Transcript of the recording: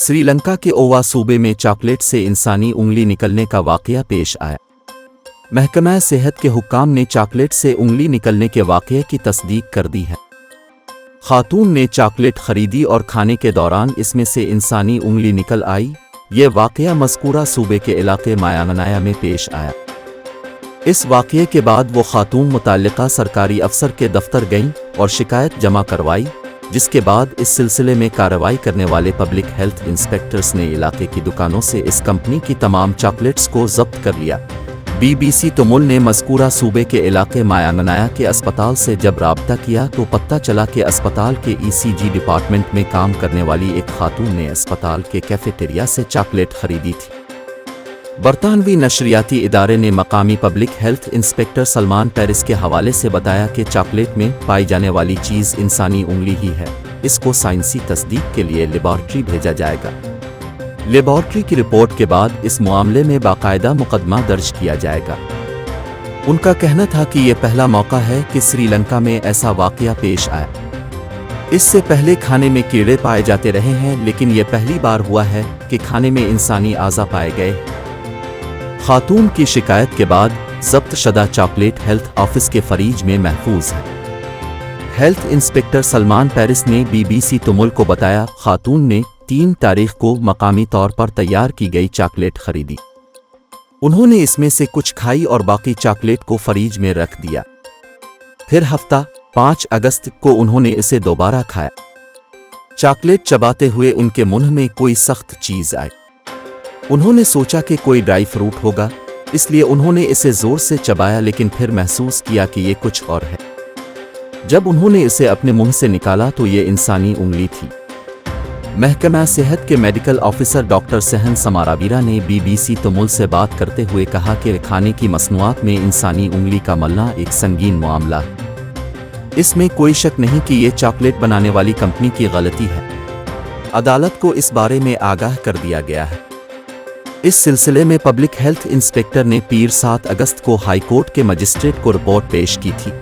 श्रीलंका के ओवा सूबे में चॉकलेट से इंसानी उंगली निकलने का वाकया पेश आया। महकमा सेहत के हुक्काम ने चॉकलेट से उंगली निकलने के वाकये की तस्दीक कर दी है। खातून ने चॉकलेट खरीदी और खाने के दौरान इसमें से इंसानी उंगली निकल आई। ये वाकया मज़कूरा सूबे के इलाके मायांगनाया में पेश आया। इस वाकये के बाद वो खातून मुताल्लिका सरकारी अफसर के दफ्तर गईं और शिकायत जमा करवाई, जिसके बाद इस सिलसिले में कार्रवाई करने वाले पब्लिक हेल्थ इंस्पेक्टर्स ने इलाके की दुकानों से इस कंपनी की तमाम चॉकलेट्स को जब्त कर लिया। BBC तमुल ने मज़कूरा सूबे के इलाके मायांगनाया के अस्पताल से जब राब्ता किया तो पता चला कि अस्पताल के ECG डिपार्टमेंट में काम करने वाली एक खातून ने अस्पताल के कैफेटेरिया से चॉकलेट खरीदी थी। बरतानवी नशरियाती इदारे ने मकामी public health inspector Salman Paris के हवाले से बताया कि चॉकलेट में पाई जाने वाली चीज़ इंसानी उंगली ही है। इसको साइंसी तस्दीक के लिए लेबॉर्ट्री भेजा जाएगा। लेबॉर्ट्री की रिपोर्ट के बाद इस मामले में बाकायदा मुकदमा दर्ज किया जाएगा। उनका कहना था कि यह पहला मौका है कि श्रीलंका में ऐसा वाकया पेश आया। इससे पहले खाने में कीड़े पाए जाते रहे हैं, लेकिन यह पहली बार हुआ है कि खाने में इंसानी आज़ा पाए गए। खातून की शिकायत के बाद जब्त शुदा चॉकलेट हेल्थ ऑफिस के फरीज में महफूज है। हेल्थ इंस्पेक्टर सलमान पेरिस ने BBC तमुल को बताया, खातून ने 3 तारीख को मकामी तौर पर तैयार की गई चॉकलेट खरीदी। उन्होंने इसमें से कुछ खाई और बाकी चॉकलेट को फरीज में रख दिया। फिर हफ्ता 5 अगस्त को उन्होंने इसे दोबारा खाया। चॉकलेट चबाते हुए उनके मुंह में कोई सख्त चीज़ आई। उन्होंने सोचा कि कोई ड्राई फ्रूट होगा, इसलिए उन्होंने इसे जोर से चबाया, लेकिन फिर महसूस किया कि ये कुछ और है। जब उन्होंने इसे अपने मुंह से निकाला तो ये इंसानी उंगली थी। महकमा सेहत के मेडिकल ऑफिसर डॉक्टर सहन समारावीरा ने BBC तमुल से बात करते हुए कहा कि खाने की मसनूआत में इंसानी उंगली का मलना एक संगीन मामला है। इसमें कोई शक नहीं कि ये चॉकलेट बनाने वाली कंपनी की गलती है। अदालत को इस बारे में आगाह कर दिया गया है। इस सिलसिले में पब्लिक हेल्थ इंस्पेक्टर ने पीर 7 अगस्त को हाई कोर्ट के मजिस्ट्रेट को रिपोर्ट पेश की थी।